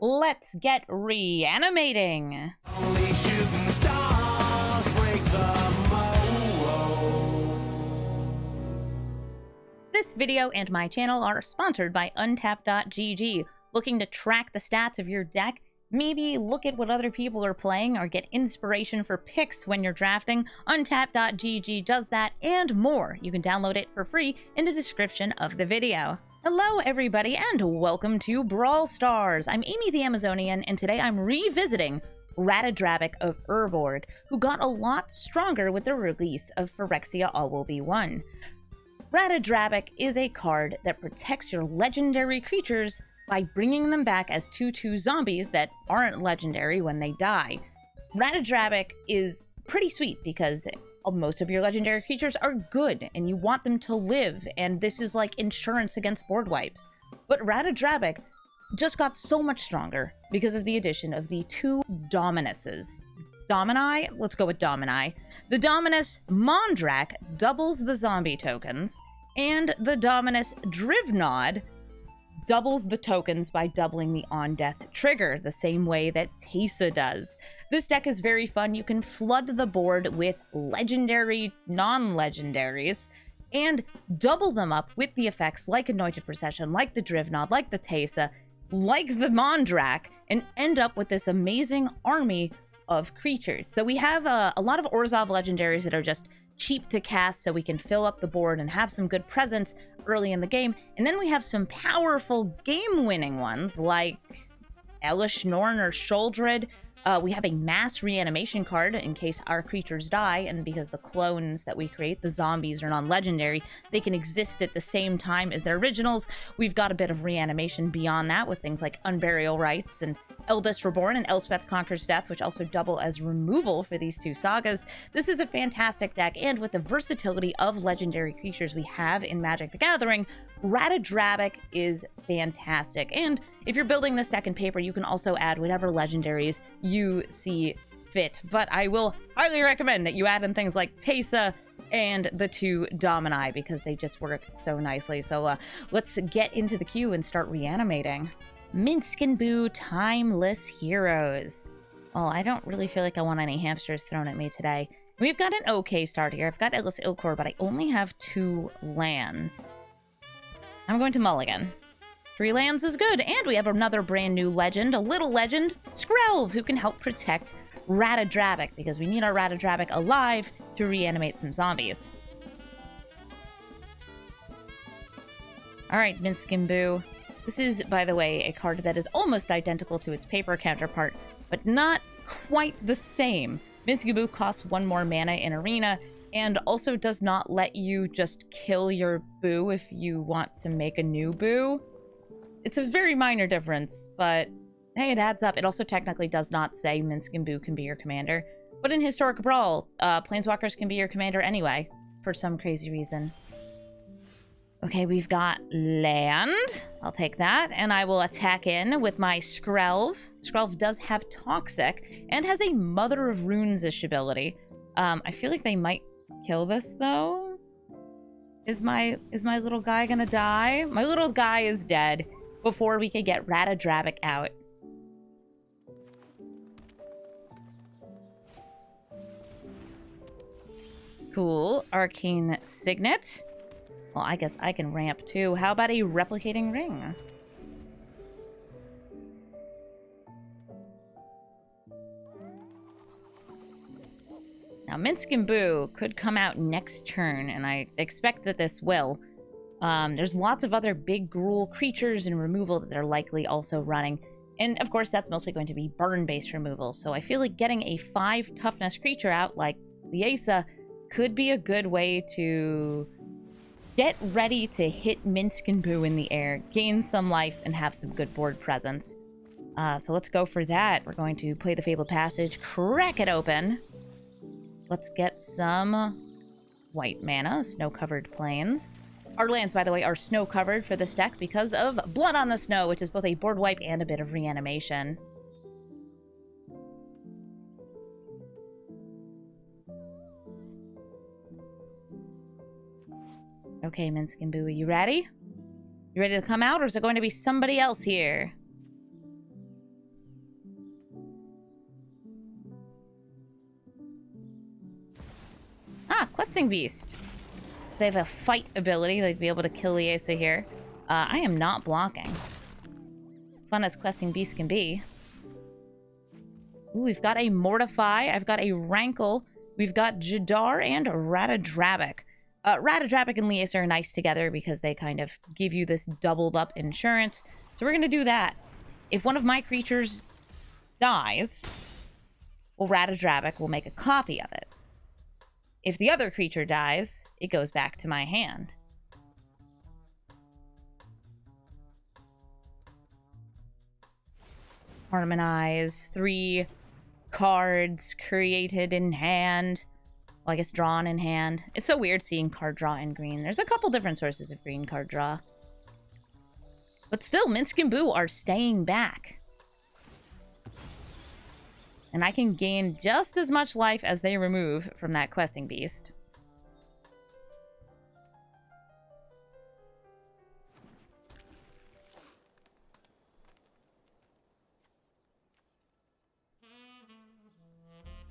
let's get reanimating. Only shooting stars break the mold. This video and my channel are sponsored by Untap.gg. Looking to track the stats of your deck? Maybe look at what other people are playing or get inspiration for picks when you're drafting? Untap.gg does that and more. You can download it for free in the description of the video. Hello everybody and welcome to Brawl Stars. I'm Amy the Amazonian and today I'm revisiting Ratadrabik of Urborg, who got a lot stronger with the release of Phyrexia All Will Be One. Ratadrabik is a card that protects your legendary creatures by bringing them back as 2/2 zombies that aren't legendary when they die. Ratadrabik is pretty sweet because most of your legendary creatures are good and you want them to live, and this is like insurance against board wipes. But Ratadrabik just got so much stronger because of the addition of the 2 Dominuses. Domini? Let's go with Domini. The Dominus Mondrak doubles the zombie tokens, and the Dominus Drivnod doubles the tokens by doubling the on-death trigger, the same way that Thalia does. This deck is very fun. You can flood the board with legendary non-legendaries and double them up with the effects like Anointed Procession, like the Drivnod, like the Thalia, like the Mondrak, and end up with this amazing army of creatures. So we have a lot of Orzhov legendaries that are just cheap to cast so we can fill up the board and have some good presence early in the game. And then we have some powerful game-winning ones like Elesh, Norn, or Sheoldred. We have a mass reanimation card in case our creatures die, and because the clones that we create, the zombies, are non-legendary, they can exist at the same time as their originals. We've got a bit of reanimation beyond that with things like Unburial Rites and Eldest Reborn and Elspeth Conquers Death, which also double as removal for these 2 sagas. This is a fantastic deck, and with the versatility of legendary creatures we have in Magic the Gathering, Ratadrabik is fantastic. And if you're building this deck in paper, you can also add whatever legendaries you see fit. But I will highly recommend that you add in things like Thalia and the 2 Domini because they just work so nicely. So let's get into the queue and start reanimating. Minsc Boo, Timeless Heroes. Well, I don't really feel like I want any hamsters thrown at me today. We've got an okay start here. I've got Atlas Ilkor, but I only have 2 lands. I'm going to mulligan. 3 lands is good, and we have another brand new legend, a little legend, Skrelv, who can help protect Ratadrabik, because we need our Ratadrabik alive to reanimate some zombies. Alright, Minsc Boo. This is, by the way, a card that is almost identical to its paper counterpart, but not quite the same. Minsc Boo costs 1 more mana in Arena, and also does not let you just kill your Boo if you want to make a new Boo. It's a very minor difference, but hey, it adds up. It also technically does not say Minsc Boo can be your commander. But in Historic Brawl, Planeswalkers can be your commander anyway, for some crazy reason. Okay, we've got land. I'll take that, and I will attack in with my Skrelv. Skrelv does have Toxic, and has a Mother of Runes-ish ability. I feel like they might kill this, though. Is my little guy gonna die? My little guy is dead before we could get Ratadrabik out. Cool. Arcane Signet. Well, I guess I can ramp too. How about a Replicating Ring? Now, Minsc Boo could come out next turn, and I expect that this will. There's lots of other big gruel creatures and removal that they're likely also running. And, of course, that's mostly going to be burn-based removal. So I feel like getting a 5 toughness creature out, like Lae'zel, could be a good way to get ready to hit Minsc Boo in the air, gain some life, and have some good board presence. So let's go for that. We're going to play the Fabled Passage, crack it open. Let's get some white mana, Snow-Covered Plains. Our lands, by the way, are snow-covered for this deck because of Blood on the Snow, which is both a board wipe and a bit of reanimation. Okay, Minsc Boo, are you ready? You ready to come out, or is it going to be somebody else here? Ah, Questing Beast. If they have a fight ability, they'd be able to kill Lae'zel here. I am not blocking. Fun as Questing Beast can be. Ooh, we've got a Mortify. I've got a Rankle. We've got Jadar and Ratadrabik. Ratadrabik and Lae'zel are nice together because they kind of give you this doubled up insurance. So we're going to do that. If one of my creatures dies, well, Ratadrabik will make a copy of it. If the other creature dies, it goes back to my hand. Harmonize. 3 cards created in hand. Well, I guess drawn in hand. It's so weird seeing card draw in green. There's a couple different sources of green card draw. But still, Minsc Boo are staying back. And I can gain just as much life as they remove from that Questing Beast.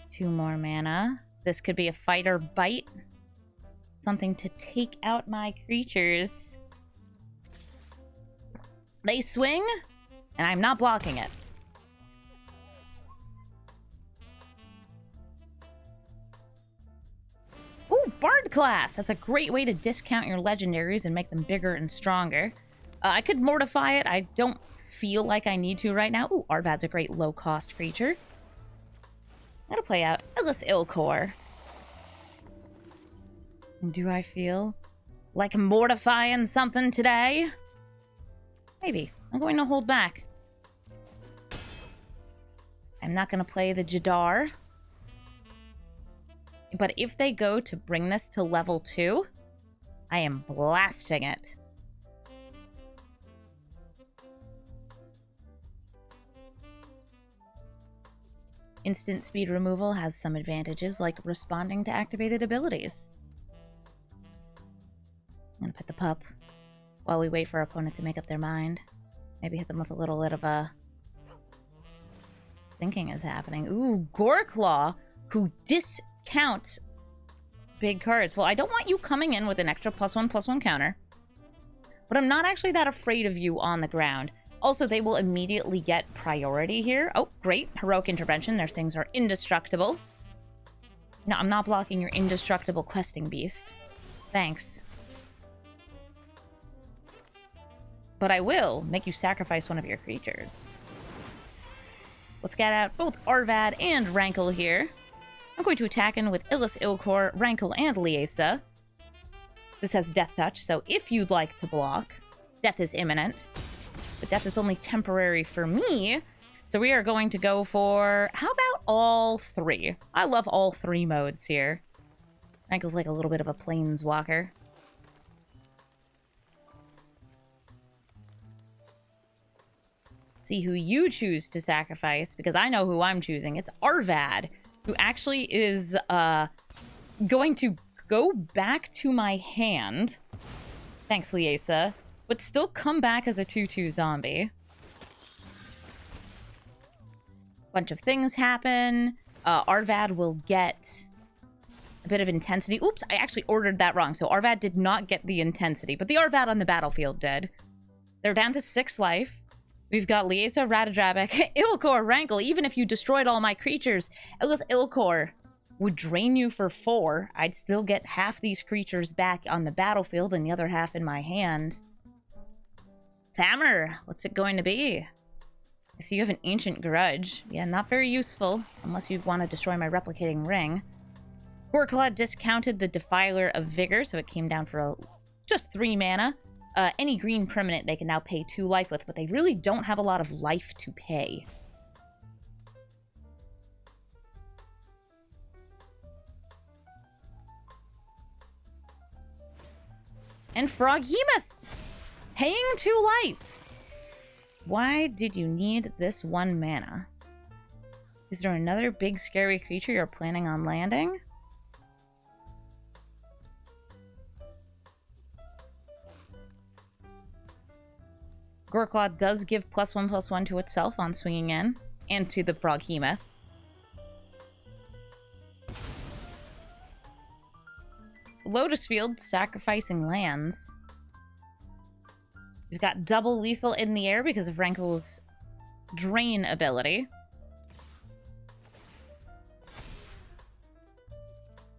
Two more mana. This could be a fight or bite. Something to take out my creatures. They swing, and I'm not blocking it. Ooh, Bard class! That's a great way to discount your legendaries and make them bigger and stronger. I could mortify it. I don't feel like I need to right now. Ooh, Arvad's a great low-cost creature. That'll play out. Illicor. Do I feel like mortifying something today? Maybe. I'm going to hold back. I'm not going to play the Jadar. But if they go to bring this to level 2, I am blasting it. Instant speed removal has some advantages, like responding to activated abilities. I'm gonna pet the pup while we wait for our opponent to make up their mind. Maybe hit them with a little bit of a... thinking is happening. Ooh, Goreclaw, who discounts big cards. Well, I don't want you coming in with an extra +1/+1 counter. But I'm not actually that afraid of you on the ground. Also, they will immediately get priority here. Oh, great. Heroic Intervention. Their things are indestructible. No, I'm not blocking your indestructible Questing Beast. Thanks. But I will make you sacrifice one of your creatures. Let's get out both Arvad and Rankle here. I'm going to attack in with Illicor, Rankle, and Lae'zel. This has Death Touch, so if you'd like to block, death is imminent. But death is only temporary for me. So we are going to go for... how about all 3? I love all 3 modes here. Rankle's like a little bit of a planeswalker. See who you choose to sacrifice, because I know who I'm choosing. It's Arvad, who actually is going to go back to my hand. Thanks, Lae'zel. But still come back as a 2/2 zombie. Bunch of things happen. Arvad will get a bit of intensity. Oops, I actually ordered that wrong. So Arvad did not get the intensity, but the Arvad on the battlefield did. They're down to 6 life. We've got Lae'zel, Ratadrabik, Illicor, Rankle. Even if you destroyed all my creatures, Illicor would drain you for 4. I'd still get half these creatures back on the battlefield and the other half in my hand. Hammer, what's it going to be? I see you have an Ancient Grudge. Yeah, not very useful, unless you want to destroy my Replicating Ring. Goreclaw discounted the Defiler of Vigor, so it came down for just 3 mana. Any green permanent they can now pay 2 life with, but they really don't have a lot of life to pay. And Froghemoth! Paying 2 life! Why did you need this 1 mana? Is there another big scary creature you're planning on landing? Goreclaw does give +1/+1 to itself on swinging in, and to the Froghemoth. Lotus Field, sacrificing lands. We've got double lethal in the air because of Rankle's drain ability.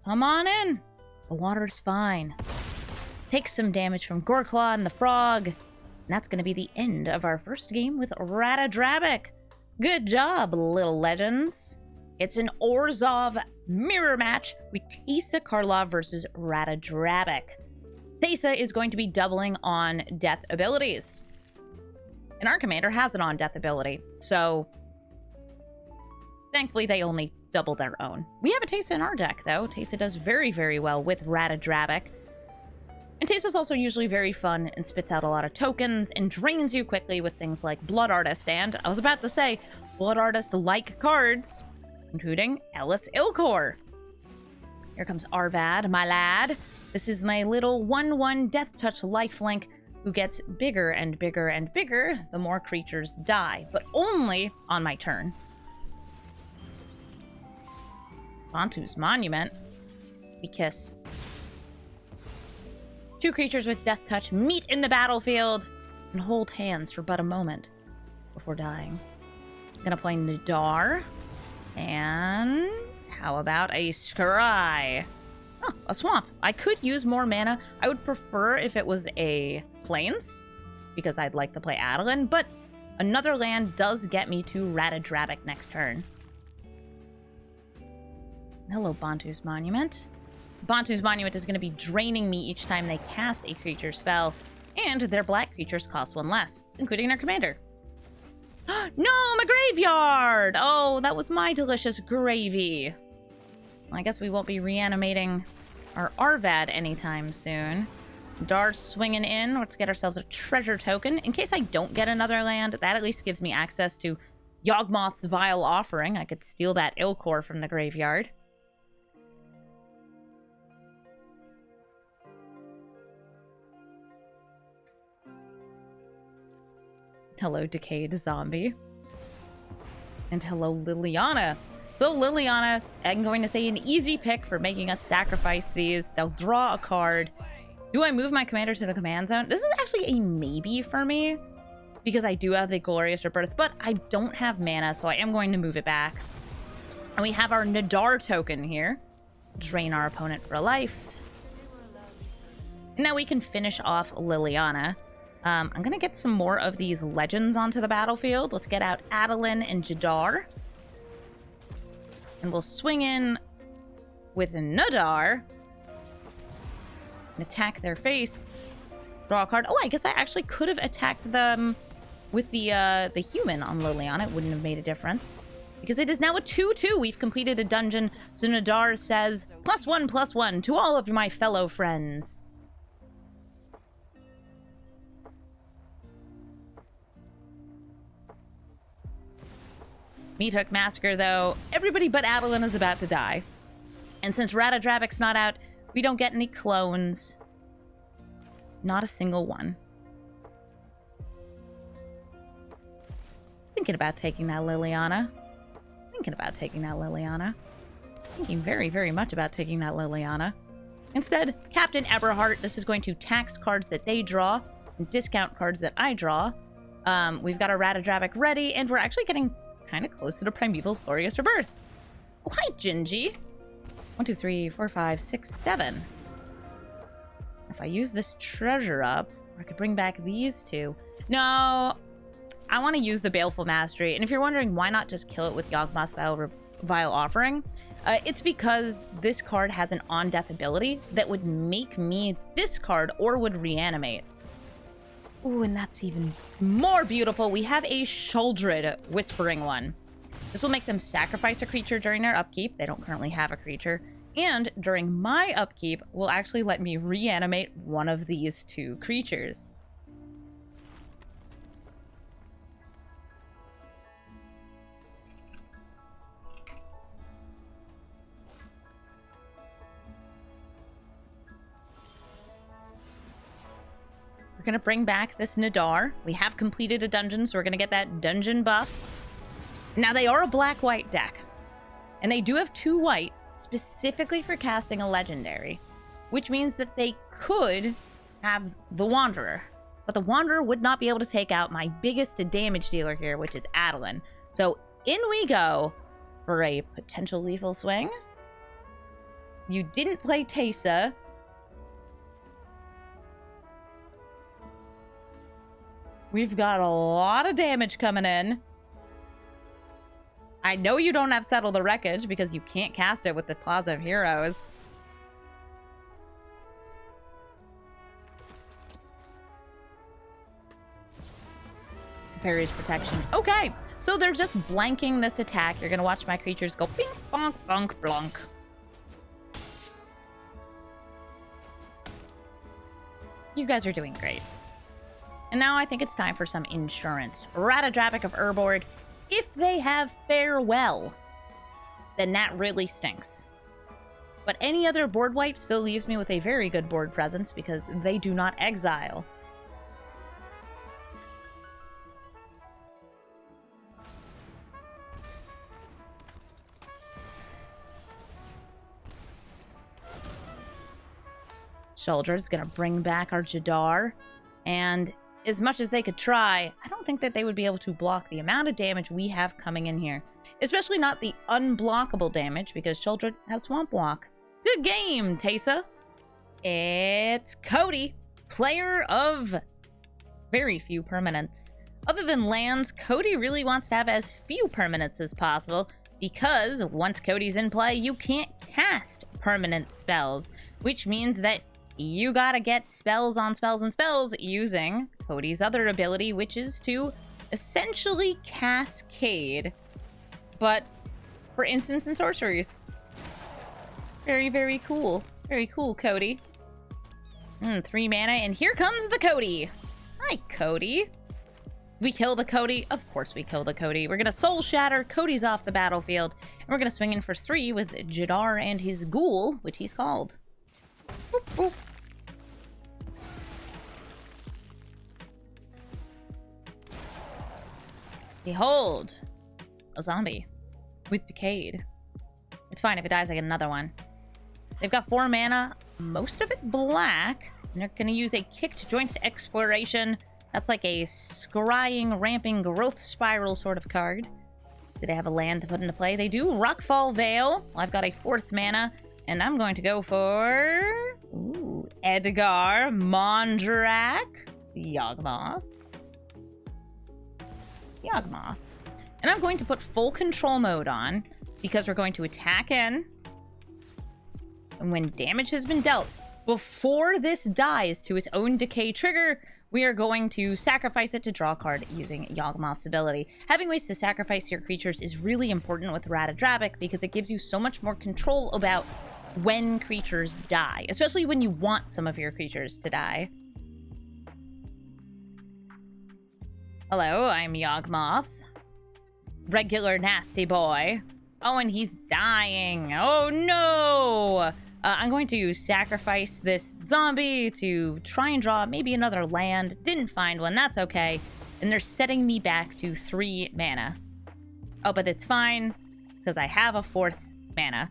Come on in. The water's fine. Take some damage from Goreclaw and the Frog. And that's going to be the end of our first game with Ratadrabik. Good job, little legends. It's an Orzhov mirror match with Thalia Karlov versus Ratadrabik. Thalia is going to be doubling on death abilities. And our commander has an on-death ability, so thankfully they only double their own. We have a Thalia in our deck, though. Thalia does very, very well with Ratadrabik. And Thalia is also usually very fun and spits out a lot of tokens and drains you quickly with things like Blood Artist and, I was about to say, Blood Artist-like cards, including Ellis Ilkor. Here comes Arvad, my lad. This is my little 1/1 Death Touch lifelink who gets bigger and bigger and bigger the more creatures die, but only on my turn. Bantu's Monument. We kiss. 2 creatures with Death Touch meet in the battlefield and hold hands for but a moment before dying. I'm gonna play Nadaar. And how about a Scry? Oh, a Swamp. I could use more mana. I would prefer if it was a Plains, because I'd like to play Adeline, but another land does get me to Ratadrabik next turn. Hello, Bantu's Monument. Bantu's Monument is going to be draining me each time they cast a creature spell, and their black creatures cost 1 less, including their commander. No, my graveyard! Oh, that was my delicious gravy. Well, I guess we won't be reanimating our Arvad anytime soon. Dar's swinging in. Let's get ourselves a treasure token. In case I don't get another land, that at least gives me access to Yawgmoth's Vile Offering. I could steal that Ilkor from the graveyard. Hello, Decayed Zombie. And hello, Liliana. So Liliana, I'm going to say an easy pick for making us sacrifice these. They'll draw a card. Do I move my commander to the command zone? This is actually a maybe for me, because I do have the Glorious Rebirth, but I don't have mana, so I am going to move it back. And we have our Nadaar token here. Drain our opponent for a life. And now we can finish off Liliana. I'm going to get some more of these legends onto the battlefield. Let's get out Adeline and Jadar. And we'll swing in with Nadaar. And attack their face. Draw a card. Oh, I guess I actually could have attacked them with the human on Liliana. It wouldn't have made a difference. Because it is now a 2/2. We've completed a dungeon. So Nadaar says, +1/+1 to all of my fellow friends. Meathook Massacre, though, everybody but Adeline is about to die. And since Ratadrabik's not out, we don't get any clones. Not a single one. Thinking about taking that Liliana. Thinking very, very much about taking that Liliana. Instead, Captain Eberhart, this is going to tax cards that they draw and discount cards that I draw. We've got our Ratadrabik ready, and we're actually getting kind of close to the Primeval's Glorious Rebirth. Oh, hi, Gingy. 1, 2, 3, 4, 5, 6, 7. If I use this treasure up, I could bring back these 2. No, I want to use the Baleful Mastery. And if you're wondering why not just kill it with Yawgmoth's Vile Offering, it's because this card has an on-death ability that would make me discard or would reanimate. Ooh, and that's even more beautiful. We have a Sheoldred Whispering one. This will make them sacrifice a creature during their upkeep. They don't currently have a creature. And during my upkeep, will actually let me reanimate one of these 2 creatures. We're going to bring back this Nadaar. We have completed a dungeon, so we're going to get that dungeon buff. Now, they are a black-white deck. And they do have 2 white, specifically for casting a legendary, which means that they could have the Wanderer. But the Wanderer would not be able to take out my biggest damage dealer here, which is Adeline. So in we go for a potential lethal swing. You didn't play Teysa. We've got a lot of damage coming in. I know you don't have Settle the Wreckage because you can't cast it with the Plaza of Heroes. Fairy's Protection. Okay, so they're just blanking this attack. You're gonna watch my creatures go bing, bonk, bonk, blonk. You guys are doing great. And now I think it's time for some insurance. Ratadrabik of Urborg. If they have Farewell, then that really stinks. But any other board wipe still leaves me with a very good board presence because they do not exile. Sheoldred's gonna bring back our Jadar, and as much as they could try, I don't think that they would be able to block the amount of damage we have coming in here. Especially not the unblockable damage, because Sheoldred has Swamp Walk. Good game, Teysa! It's Cody, player of very few permanents. Other than lands, Cody really wants to have as few permanents as possible, because once Cody's in play, you can't cast permanent spells, which means that you gotta get spells on spells and spells using Cody's other ability, which is to essentially cascade, but for instants and sorceries. Very, very cool. Very cool, Cody. 3 mana, and here comes the Cody. Hi, Cody. We kill the Cody? Of course we kill the Cody. We're gonna Soul Shatter, Cody's off the battlefield, and we're gonna swing in for 3 with Jadar and his Ghoul, which he's called. Boop, boop. Behold, a zombie with Decayed. It's fine if it dies, I get another one. They've got 4 mana, most of it black, and they're going to use a Kicked Joints Exploration. That's like a scrying, ramping growth spiral sort of card. Do they have a land to put into play? They do. Rockfall Veil. Well, I've got a 4th mana, and I'm going to go for Edgar, Mondrak, Yawgmoth. And I'm going to put full control mode on because we're going to attack in. And when damage has been dealt, before this dies to its own decay trigger, we are going to sacrifice it to draw a card using Yawgmoth's ability. Having ways to sacrifice your creatures is really important with Ratadrabik because it gives you so much more control about when creatures die, especially when you want some of your creatures to die. Hello, I'm Yawgmoth. Regular nasty boy. Oh, and he's dying. Oh, no! I'm going to sacrifice this zombie to try and draw maybe another land. Didn't find one. That's okay. And they're setting me back to 3 mana. Oh, but it's fine, because I have a 4th mana.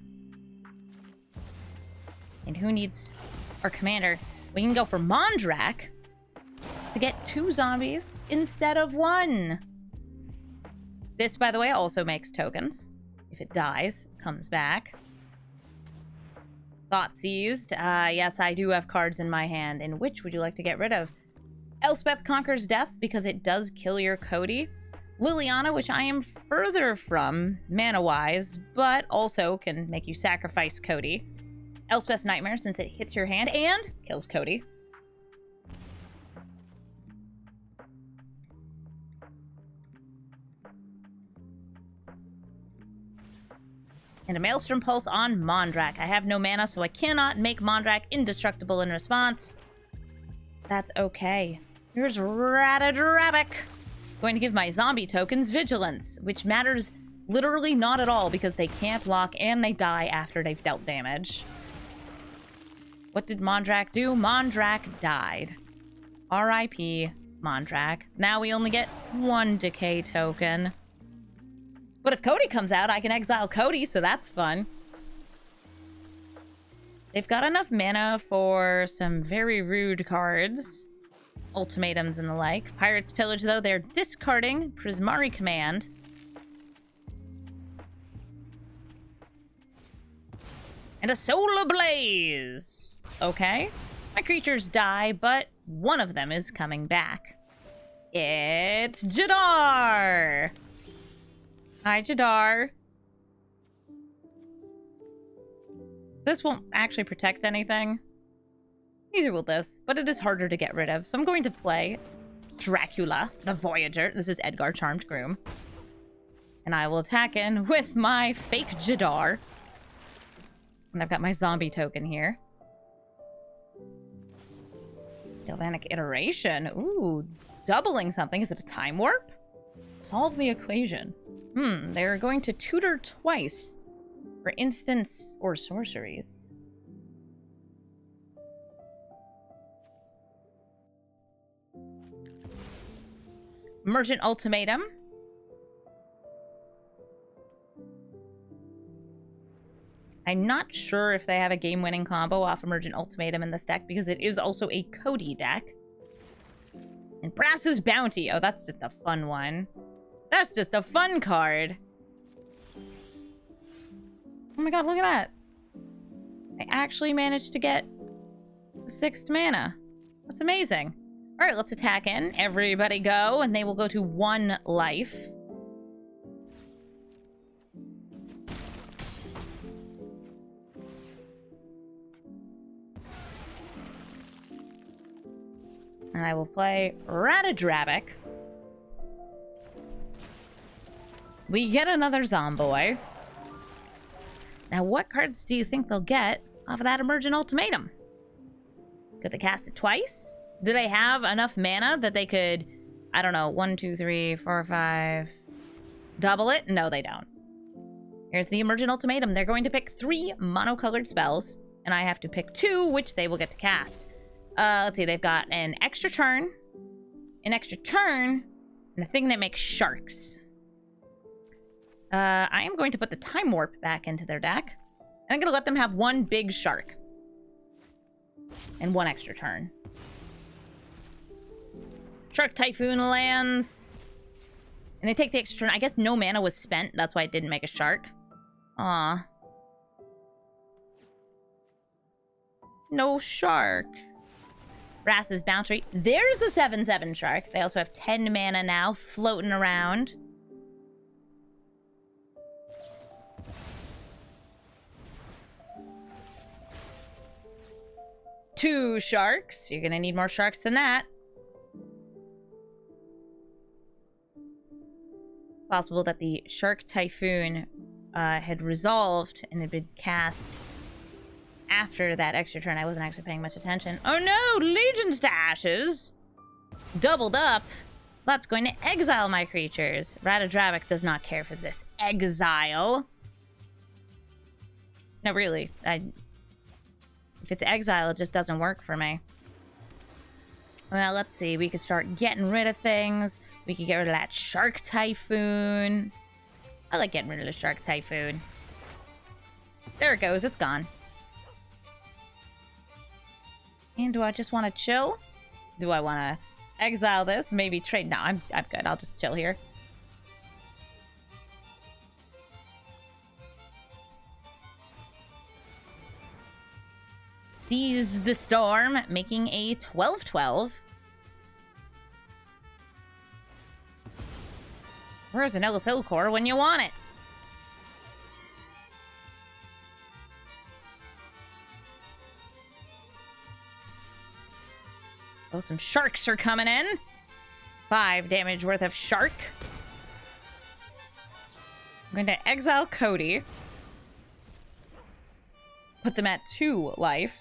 And who needs our commander? We can go for Mondrak to get 2 zombies instead of 1. This, by the way, also makes tokens. If it dies, it comes back. Thought Seized. Yes, I do have cards in my hand. And which would you like to get rid of? Elspeth Conquers Death, because it does kill your Cody. Liliana, which I am further from, mana-wise, but also can make you sacrifice Cody. Elspeth's Nightmare, since it hits your hand and kills Cody. And a Maelstrom Pulse on Mondrak. I have no mana, so I cannot make Mondrak indestructible in response. That's okay. Here's Ratadrabik. Going to give my zombie tokens Vigilance, which matters literally not at all because they can't block and they die after they've dealt damage. What did Mondrak do? Mondrak died. R.I.P. Mondrak. Now we only get 1 decay token. But if Cody comes out, I can exile Cody, so that's fun. They've got enough mana for some very rude cards. Ultimatums and the like. Pirate's Pillage, though, they're discarding Prismari Command. And a Solar Blaze! Okay. My creatures die, but one of them is coming back. It's Jadar! Hi, Jadar. This won't actually protect anything. Neither will this, but it is harder to get rid of. So I'm going to play Dracula, the Voyager. This is Edgar Charmed Groom. And I will attack in with my fake Jadar. And I've got my zombie token here. Galvanic Iteration. Ooh, doubling something. Is it a time warp? Solve the equation. They're going to tutor twice for instants or sorceries. Merchant Ultimatum. I'm not sure if they have a game-winning combo off Emergent Ultimatum in this deck, because it is also a Cody deck. And Brass's Bounty. Oh, that's just a fun one. That's just a fun card. Oh my god, look at that. I actually managed to get 6th mana. That's amazing. Alright, let's attack in. Everybody go, and they will go to 1 life. And I will play Ratadrabik. We get another Zomboy. Now, what cards do you think they'll get off of that Emergent Ultimatum? Could they cast it twice? Do they have enough mana that they could, I don't know, 1, 2, 3, 4, 5, double it? No, they don't. Here's the Emergent Ultimatum. They're going to pick 3 monocolored spells, and I have to pick 2, which they will get to cast. Let's see, they've got an extra turn, and a thing that makes sharks. I am going to put the Time Warp back into their deck, and I'm going to let them have 1 big shark. And 1 extra turn. Shark Typhoon lands. And they take the extra turn. I guess no mana was spent, that's why it didn't make a shark. Aw. No shark. Brass's Bounty. There's the 7/7 shark. They also have 10 mana now, floating around. Two sharks. You're gonna need more sharks than that. Possible that the Shark Typhoon had resolved and had been cast after that extra turn. I wasn't actually paying much attention. Oh no! Legions to Ashes! Doubled up. That's going to exile my creatures. Ratadrabik does not care for this exile. No, really. If it's exile, it just doesn't work for me. Well, let's see. We could start getting rid of things. We could get rid of that Shark Typhoon. I like getting rid of the Shark Typhoon. There it goes. It's gone. And do I just want to chill? Do I want to exile this? Maybe trade? No, I'm good. I'll just chill here. Seize the Storm, making a 12/12. Where's an LSL core when you want it? Oh, some sharks are coming in. 5 damage worth of shark. I'm going to exile Cody. Put them at 2 life.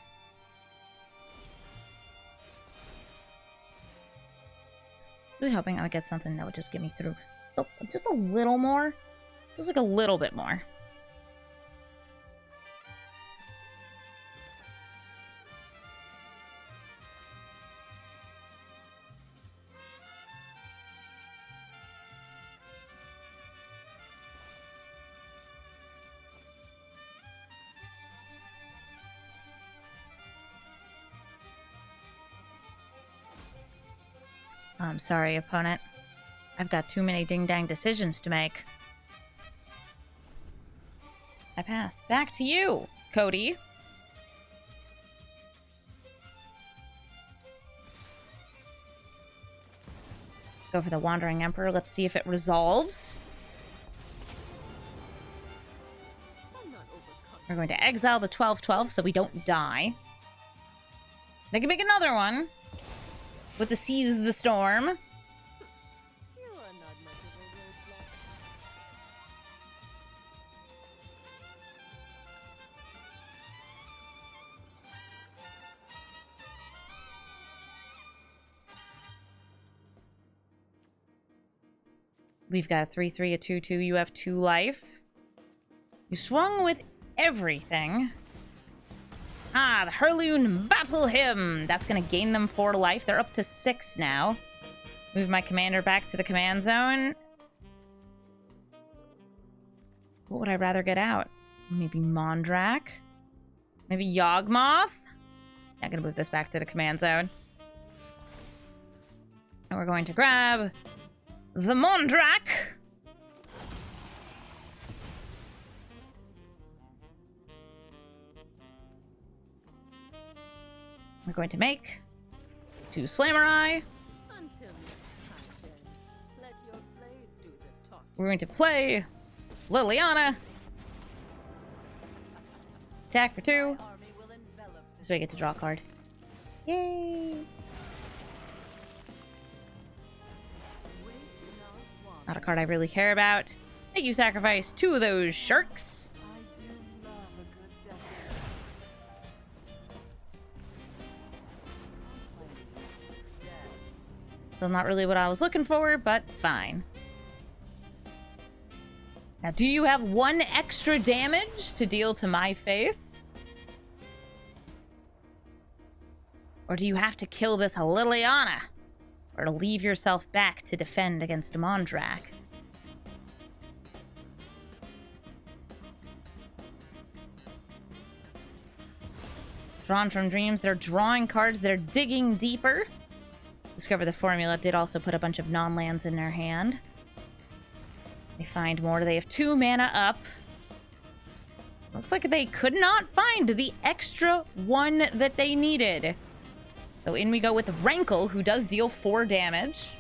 Really hoping I'll get something that would just get me through. Oh, just a little more. Just like a little bit more. I'm sorry, opponent. I've got too many ding-dang decisions to make. I pass. Back to you, Cody. Go for the Wandering Emperor. Let's see if it resolves. We're going to exile the 12/12 so we don't die. They can make another one with the Seize the Storm. We've got a 3/3, a 2/2. You have 2 life. You swung with everything. Ah, the Hurloon Battle Hymn! That's going to gain them 4 life. They're up to 6 now. Move my commander back to the command zone. What would I rather get out? Maybe Mondrak? Maybe Yawgmoth? I'm going to move this back to the command zone. And we're going to grab the Mondrak! We're going to make 2 Slamurai. Until next time, then, let your blade do the talking. We're going to play Liliana. Attack for 2. Army will envelop So I get to draw a card. Yay! Not a card I really care about. Thank you, sacrifice 2 of those sharks. I do love a good death. Still not really what I was looking for, but fine. Now, do you have 1 extra damage to deal to my face? Or do you have to kill this Liliana? Or to leave yourself back to defend against a Mondrak? Drawn from Dreams, they're drawing cards, they're digging deeper. Discover the Formula did also put a bunch of non-lands in their hand. They find more. They have 2 mana up. Looks like they could not find the extra 1 that they needed. So in we go with Rankle, who does deal 4 damage.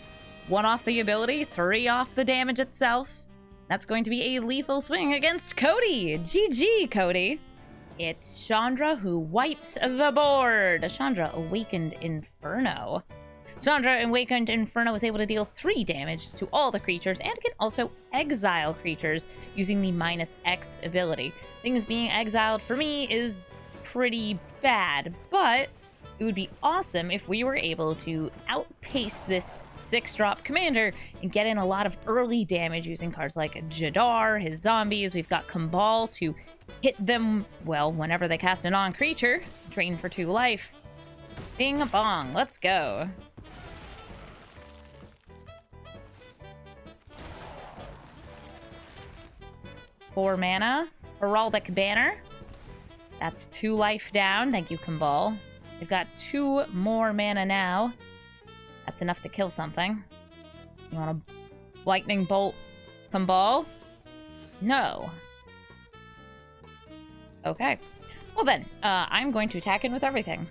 1 off the ability, 3 off the damage itself. That's going to be a lethal swing against Cody. GG, Cody. It's Chandra who wipes the board. Chandra, Awakened Inferno. Chandra, Awakened Inferno, is able to deal 3 damage to all the creatures and can also exile creatures using the -X ability. Things being exiled for me is pretty bad, but it would be awesome if we were able to outpace this 6-drop commander and get in a lot of early damage using cards like Jadar, his zombies. We've got Kumbal to hit them, well, whenever they cast a non-creature. Drain for 2 life. Bing bong, let's go. Four mana. Heraldic Banner. That's 2 life down. Thank you, Kumbal. We've got 2 more mana now. That's enough to kill something. You want a lightning bolt, Kumbal? No. Okay. Well then, I'm going to attack in with everything.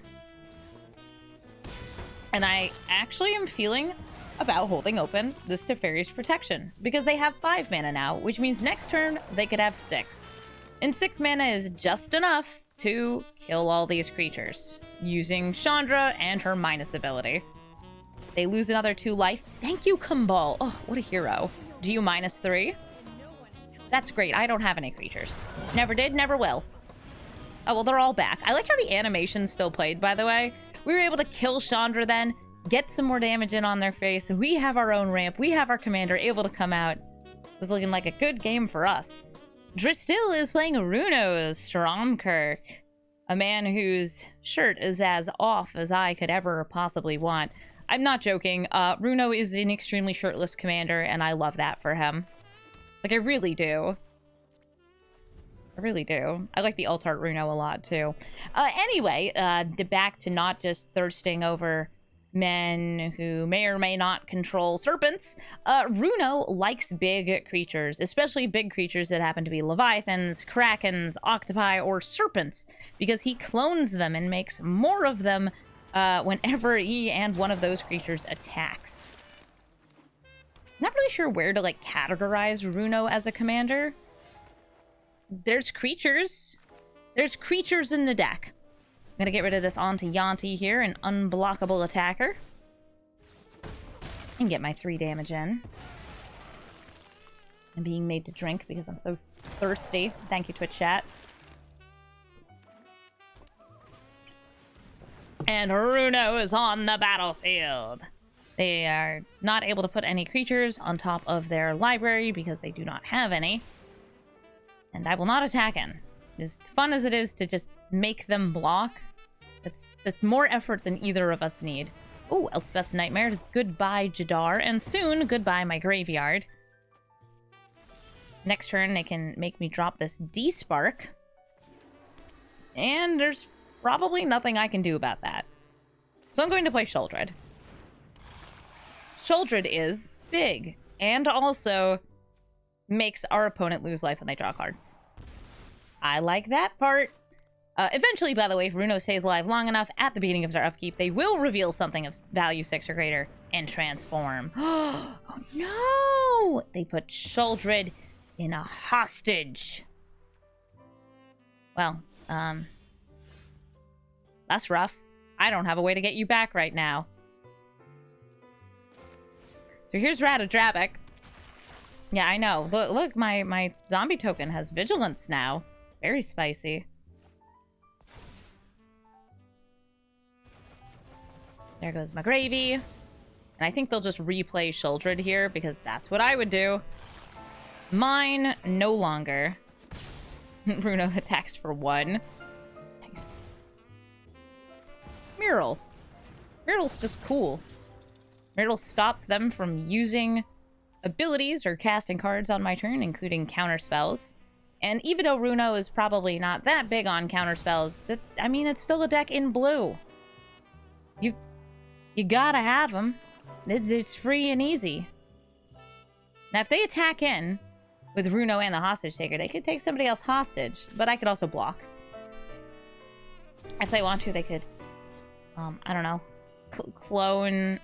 And I actually am feeling about holding open this Teferi's Protection, because they have 5 mana now, which means next turn they could have 6. And 6 mana is just enough to kill all these creatures, using Chandra and her minus ability. They lose another 2 life. Thank you, Kumbal. Oh, what a hero. Do you -3? That's great. I don't have any creatures. Never did, never will. Oh, well, they're all back. I like how the animation still played, by the way. We were able to kill Chandra then, get some more damage in on their face. We have our own ramp. We have our commander able to come out. It was looking like a good game for us. Dristil is playing Runo Stromkirk, a man whose shirt is as off as I could ever possibly want. I'm not joking. Runo is an extremely shirtless commander, and I love that for him. Like, I really do. I really do. I like the alt art Runo a lot, too. Anyway, back to not just thirsting over men who may or may not control serpents, Runo likes big creatures, especially big creatures that happen to be leviathans, krakens, octopi, or serpents, because he clones them and makes more of them whenever he and one of those creatures attacks. Not really sure where to, like, categorize Runo as a commander. There's creatures. There's creatures in the deck. I'm gonna get rid of this onto Yanti here, an unblockable attacker. And get my 3 damage in. I'm being made to drink because I'm so thirsty. Thank you, Twitch chat. And Runo is on the battlefield. They are not able to put any creatures on top of their library because they do not have any. And I will not attack in. As fun as it is to just make them block, it's more effort than either of us need. Oh, Elspeth's Nightmare. Goodbye, Jadar. And soon, goodbye, my graveyard. Next turn, they can make me drop this Despark. And there's probably nothing I can do about that. So I'm going to play Sheoldred. Sheoldred is big, and also makes our opponent lose life when they draw cards. I like that part. Eventually, by the way, if Runo stays alive long enough, at the beginning of their upkeep, they will reveal something of value 6 or greater and transform. Oh no! They put Sheoldred in a hostage. Well, that's rough. I don't have a way to get you back right now. So here's Ratadrabik. Yeah, I know. Look, my zombie token has vigilance now. Very spicy. There goes my gravy. And I think they'll just replay Sheoldred here, because that's what I would do. Mine, no longer. Runo attacks for 1. Nice. Mural. Mural's just cool. Mural stops them from using abilities or casting cards on my turn, including counter spells. And even though Runo is probably not that big on counter spells, I mean, it's still a deck in blue. You gotta have them. It's free and easy. Now, if they attack in with Runo and the hostage taker, they could take somebody else hostage, but I could also block. If they want to, they could, I don't know, clone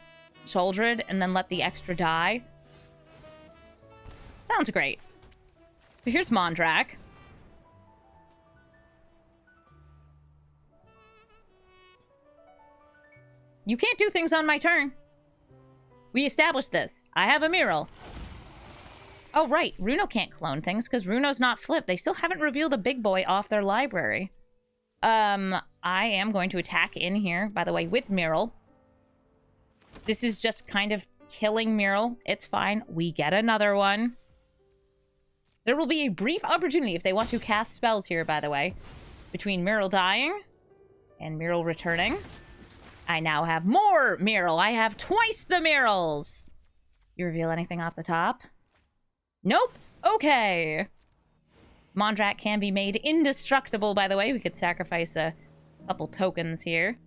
Sheoldred and then let the extra die. Sounds great. So here's Mondrak. You can't do things on my turn. We established this. I have a mural. Oh, right. Runo can't clone things because Runo's not flipped. They still haven't revealed a big boy off their library. I am going to attack in here, by the way, with Mural. This is just kind of killing Mural. It's fine. We get another one. There will be a brief opportunity if they want to cast spells here, by the way, between Mural dying and Mural returning. I now have more Mural. I have twice the Murals. You reveal anything off the top? Nope. Okay. Mondrak can be made indestructible, by the way. We could sacrifice a couple tokens here.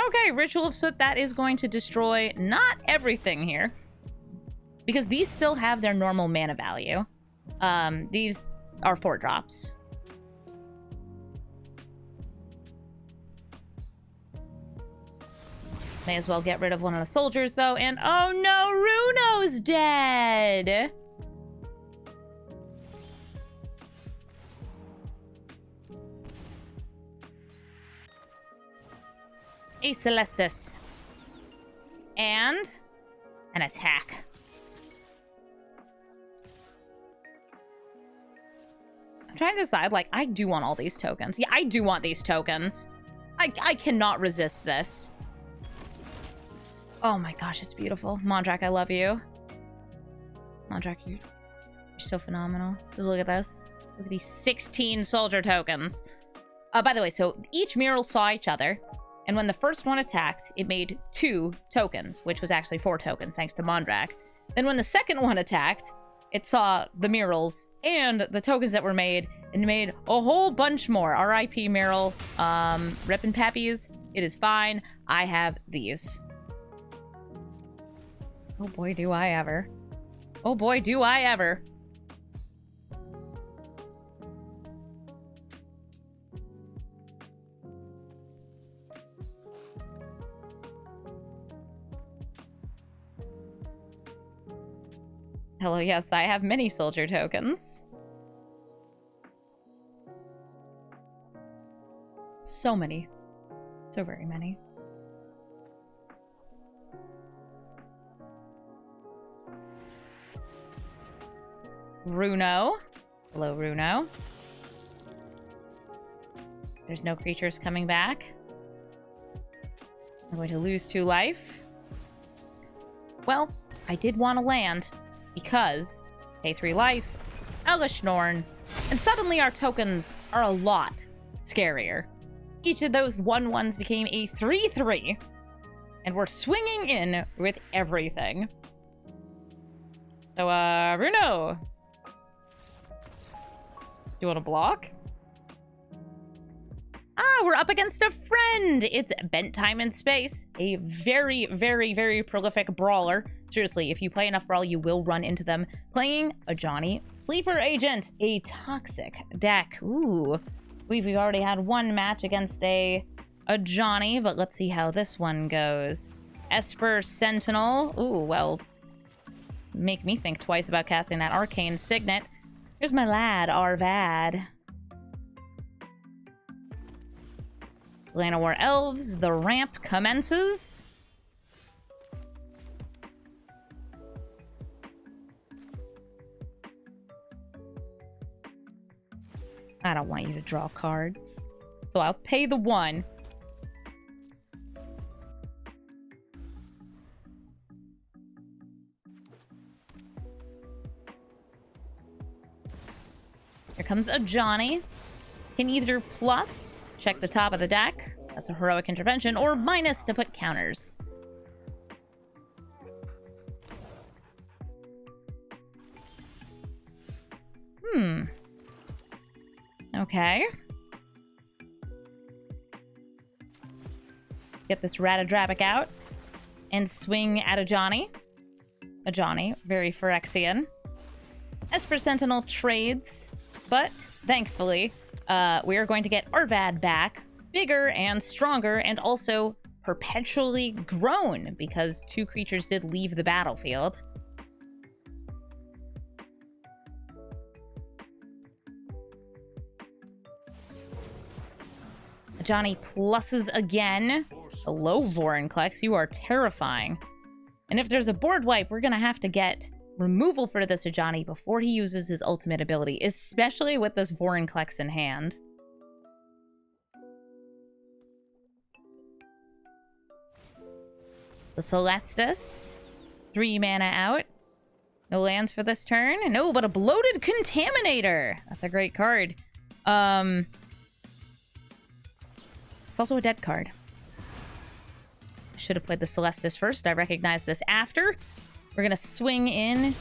Okay, Ritual of Soot, that is going to destroy not everything here, because these still have their normal mana value. These are 4 drops. May as well get rid of one of the soldiers, though, and oh no, Runo's dead! A Celestus. And an attack. I'm trying to decide, like, I do want all these tokens. Yeah, I do want these tokens. I cannot resist this. Oh my gosh, it's beautiful. Mondrak, I love you. Mondrak, you're so phenomenal. Just look at this. Look at these 16 soldier tokens. By the way, so each mural saw each other. And when the first one attacked, it made 2 tokens, which was actually 4 tokens, thanks to Mondrak. Then when the second one attacked, it saw the murals and the tokens that were made, and made a whole bunch more. R.I.P. Meryl. Rippin' Pappies. It is fine. I have these. Oh boy, do I ever. Oh boy, do I ever. Hello, yes, I have many soldier tokens. So many. So very many. Runo. Hello, Runo. There's no creatures coming back. I'm going to lose 2 life. Well, I did want to land because pay 3 life, Elesh Norn, and suddenly our tokens are a lot scarier. Each of those 1/1s became a 3/3, and we're swinging in with everything. So, Runo. Do you want to block? Ah, we're up against a friend! It's Bent Time and Space, a very, very, very prolific brawler. Seriously, if you play enough Brawl, you will run into them. Playing a Johnny Sleeper Agent, a toxic deck. Ooh, we've already had 1 match against a Johnny, but let's see how this one goes. Esper Sentinel. Ooh, well, make me think twice about casting that Arcane Signet. Here's my lad, Arvad. Llanowar Elves, the ramp commences. I don't want you to draw cards, so I'll pay the 1. Here comes a Johnny. Can either plus, check the top of the deck, that's a heroic intervention, or minus to put counters. Okay. Get this Ratadrabik out and swing at a Johnny. A Johnny, very Phyrexian. Esper Sentinel trades, but thankfully, we are going to get Arvad back, bigger and stronger, and also perpetually grown, because 2 creatures did leave the battlefield. Johnny pluses again. Hello, Vorinclex, you are terrifying. And if there's a board wipe, we're going to have to get removal for this Ajani before he uses his ultimate ability, especially with this Vorinclex in hand. The Celestus. 3 mana out. No lands for this turn. No, but a Bloated Contaminator. That's a great card. It's also a dead card. I should have played the Celestus first. I recognize this after. We're going to swing in.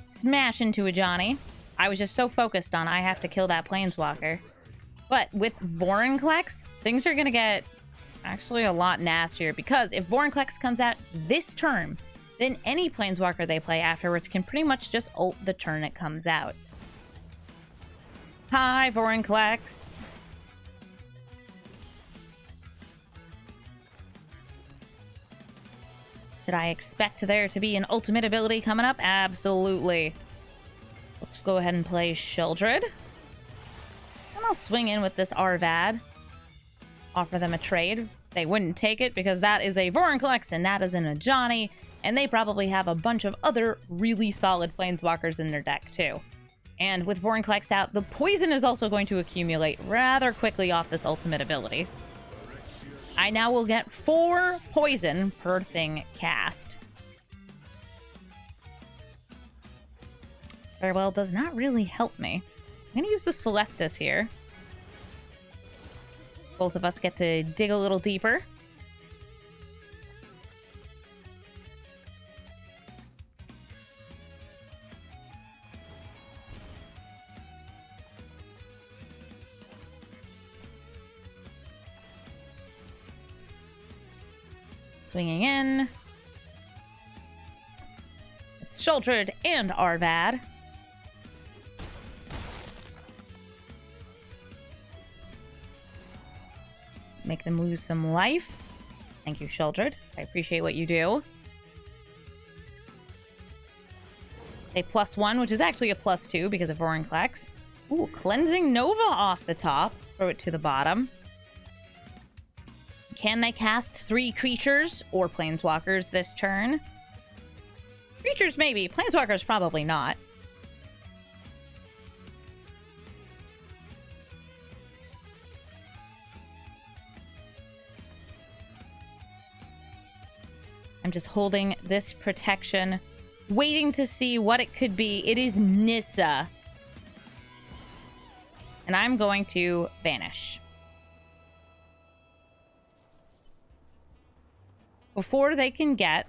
Smash into a Johnny. I was just so focused on I have to kill that Planeswalker. But with Vorinclex, things are going to get actually a lot nastier. Because if Vorinclex comes out this turn, then any Planeswalker they play afterwards can pretty much just ult the turn it comes out. Hi, Vorinclex. Did I expect there to be an ultimate ability coming up? Absolutely. Let's go ahead and play Sheoldred. And I'll swing in with this Arvad. Offer them a trade. They wouldn't take it because that is a Vorinclex and that isn't a Johnny. And they probably have a bunch of other really solid Planeswalkers in their deck too. And with Vorinclex out, the poison is also going to accumulate rather quickly off this ultimate ability. I now will get 4 poison per thing cast. Farewell does not really help me. I'm going to use the Celestus here. Both of us get to dig a little deeper. Swinging in. It's Sheoldred and Arvad. Make them lose some life. Thank you, Sheoldred. I appreciate what you do. A +1, which is actually a +2 because of Vorinclex. Ooh, Cleansing Nova off the top. Throw it to the bottom. Can they cast 3 creatures or planeswalkers this turn? Creatures, maybe. Planeswalkers, probably not. I'm just holding this protection, waiting to see what it could be. It is Nissa. And I'm going to vanish. Before they can get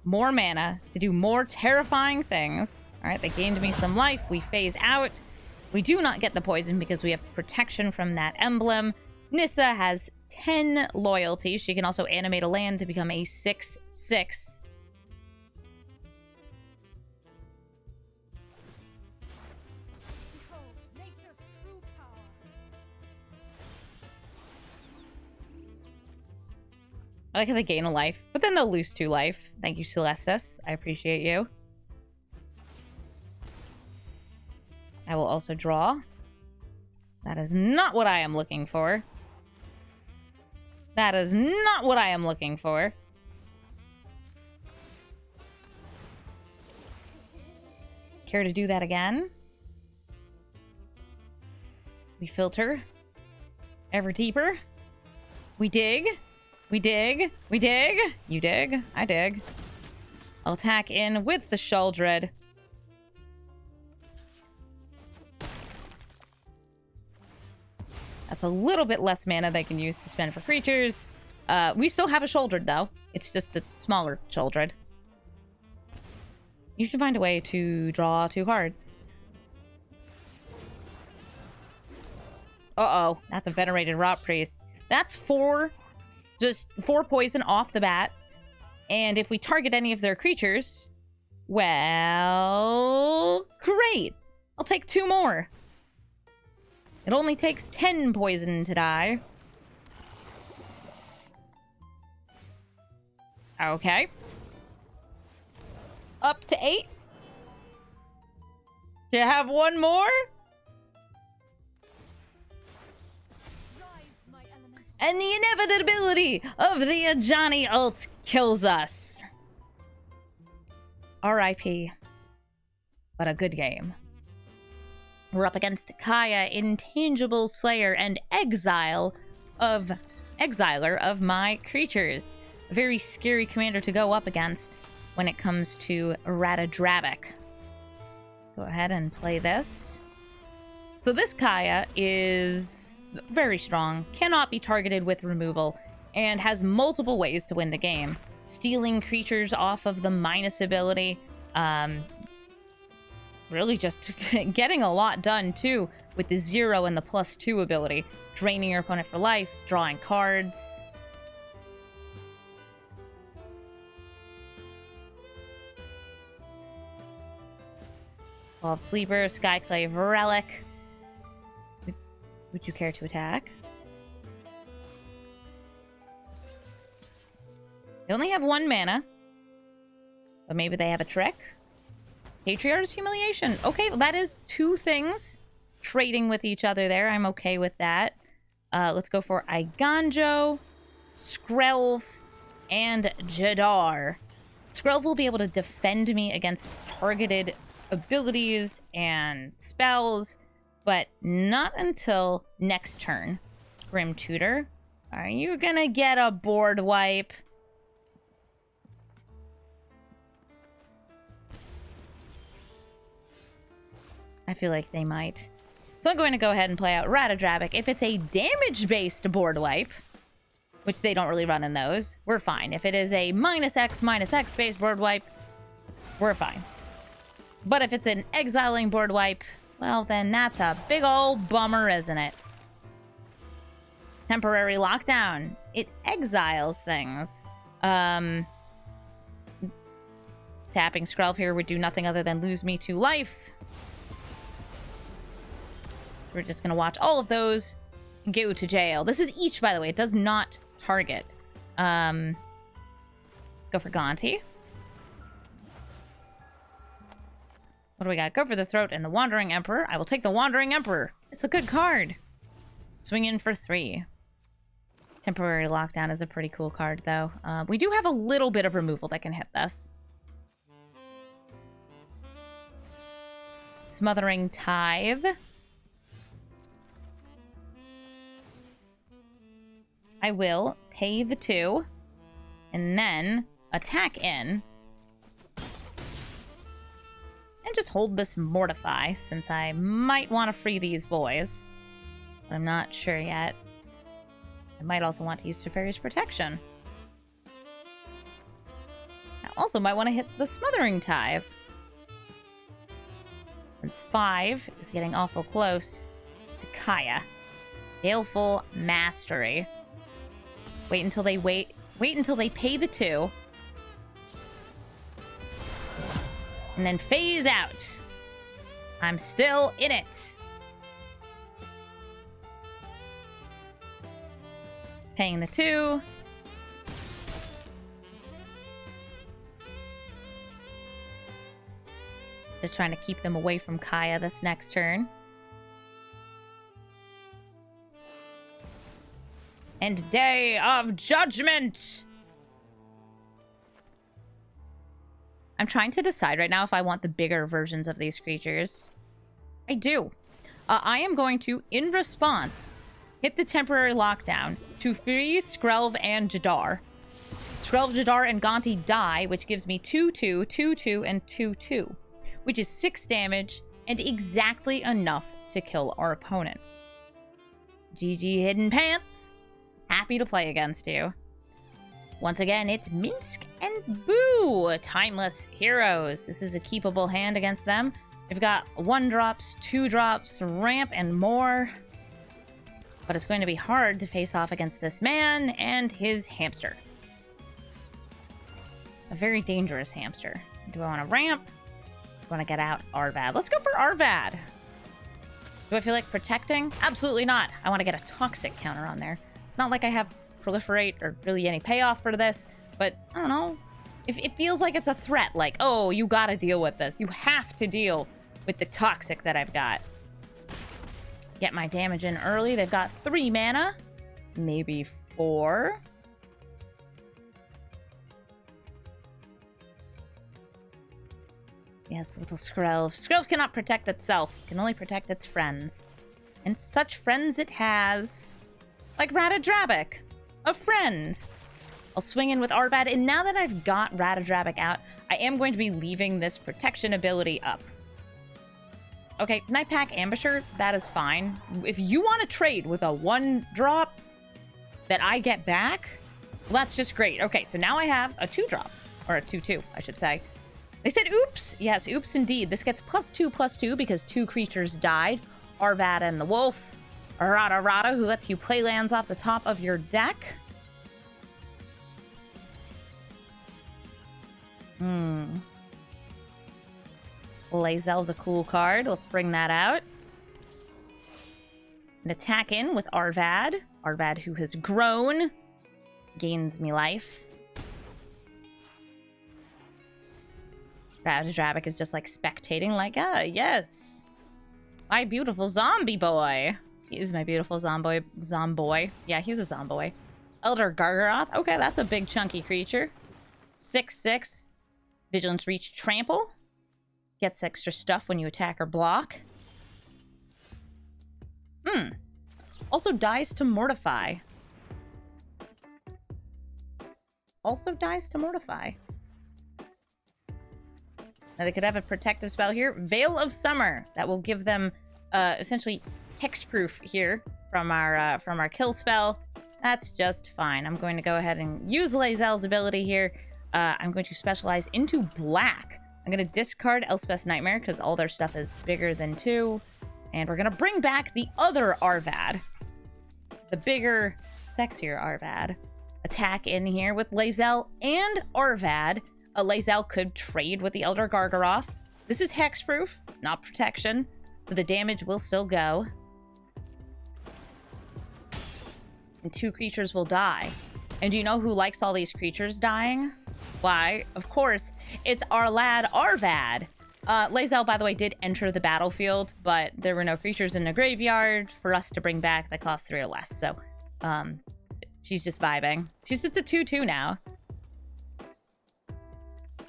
more mana to do more terrifying things. Alright, they gained me some life. We phase out. We do not get the poison because we have protection from that emblem. Nissa has 10 loyalty. She can also animate a land to become a 6/6. Behold nature's true power. I like how they gain a life, but then they'll lose 2 life. Thank you, Celestus. I appreciate you. I will also draw. That is not what I am looking for. That is not what I am looking for. Care to do that again? We filter. Ever deeper. We dig. We dig. We dig. You dig. I dig. I'll attack in with the Sheoldred. That's a little bit less mana they can use to spend for creatures. We still have a Sheoldred, though. It's just a smaller Sheoldred. You should find a way to draw 2 cards. Uh-oh. That's a Venerated Rot Priest. That's 4... just 4 poison off the bat. And if we target any of their creatures... well... great! I'll take 2 more. It only takes 10 poison to die. Okay. Up to 8. Do you have 1 more? Rise, my elemental. And the inevitability of the Ajani ult kills us. R.I.P. But a good game. We're up against Kaya, Intangible Slayer, and Exiler of my creatures. A very scary commander to go up against when it comes to Ratadrabik. Go ahead and play this. So this Kaya is very strong, cannot be targeted with removal, and has multiple ways to win the game. Stealing creatures off of the minus ability, really just getting a lot done, too, with the 0 and the +2 ability. Draining your opponent for life, drawing cards. Sleeper, Skyclave Relic. Would you care to attack? They only have 1 mana. But maybe they have a trick? Patriarch's Humiliation. Okay, well, that is 2 things trading with each other there. I'm okay with that. Let's go for Eiganjo, Skrelv, and Jadar. Skrelv will be able to defend me against targeted abilities and spells, but not until next turn. Grim Tutor, are you gonna get a board wipe? I feel like they might. So I'm going to go ahead and play out Ratadrabik. If it's a damage-based board wipe, which they don't really run in those, we're fine. If it is a -X based board wipe, we're fine. But if it's an exiling board wipe, well, then that's a big ol' bummer, isn't it? Temporary lockdown. It exiles things. Tapping Skrelv here would do nothing other than lose me 2 life. We're just going to watch all of those and go to jail. This is each, by the way. It does not target. Go for Gonti. What do we got? Go for the Throat and the Wandering Emperor. I will take the Wandering Emperor. It's a good card. Swing in for 3. Temporary Lockdown is a pretty cool card, though. We do have a little bit of removal that can hit this. Smothering Tithe. I will pay the 2. And then attack in. And just hold this Mortify, since I might want to free these boys. But I'm not sure yet. I might also want to use Teferi's Protection. I also might want to hit the Smothering Tithe. Since 5 is getting awful close to Kaya. Baleful Mastery. Wait until they pay the 2. And then phase out. I'm still in it. Paying the 2. Just trying to keep them away from Kaya this next turn. And Day of Judgment! I'm trying to decide right now if I want the bigger versions of these creatures. I do. I am going to, in response, hit the temporary lockdown to free Skrelv and Jadar. Skrelv, Jadar, and Gonti die, which gives me 2/2, 2/2, and 2/2, which is 6 damage and exactly enough to kill our opponent. GG Hidden Pants. Happy to play against you. Once again, it's Minsc and Boo, Timeless Heroes. This is a keepable hand against them. They've got 1-drops, 2-drops, ramp, and more. But it's going to be hard to face off against this man and his hamster. A very dangerous hamster. Do I want to ramp? Do I want to get out Arvad? Let's go for Arvad. Do I feel like protecting? Absolutely not. I want to get a toxic counter on there. It's not like I have proliferate or really any payoff for this, but I don't know. If it feels like it's a threat, like, oh, you gotta deal with this. You have to deal with the toxic that I've got. Get my damage in early. They've got 3 mana. Maybe 4. Yes, little Skrelv. Skrelv cannot protect itself. It can only protect its friends. And such friends it has. Like Ratadrabik. A friend. I'll swing in with Arvad, and now that I've got Ratadrabik out, I am going to be leaving this protection ability up. Okay, Night Pack Ambusher, that is fine. If you want to trade with a 1-drop that I get back, well, that's just great. Okay, so now I have a 2-drop. Or a 2/2, I should say. They said oops! Yes, oops indeed. This gets +2/+2 because 2 creatures died. Arvad and the Wolf. Rata, who lets you play lands off the top of your deck. Lae'zel's a cool card. Let's bring that out. And attack in with Arvad. Arvad, who has grown. Gains me life. Ratadrabik is just like spectating, like, ah, yes. My beautiful zombie boy. He is my beautiful zomboy. Yeah, he's a zomboy. Elder Gargaroth. Okay, that's a big chunky creature. 6/6. Vigilance Reach Trample. Gets extra stuff when you attack or block. Also dies to Mortify. Now they could have a protective spell here. Veil of Summer. That will give them essentially hexproof here from our kill spell. That's just fine. I'm going to go ahead and use Lae'zel's ability here. I'm going to specialize into black. I'm going to discard Elspeth's Nightmare because all their stuff is bigger than 2. And we're going to bring back the other Arvad. the bigger, sexier Arvad. Attack in here with Lae'zel and Arvad. Lae'zel could trade with the Elder Gargaroth. This is hexproof, not protection, so the damage will still go. And 2 creatures will die. And do you know who likes all these creatures dying? Why, of course, it's our lad Arvad. Lae'zel, by the way, did enter the battlefield, but there were no creatures in the graveyard for us to bring back that cost 3 or less. So, she's just vibing. She's just a 2/2 now.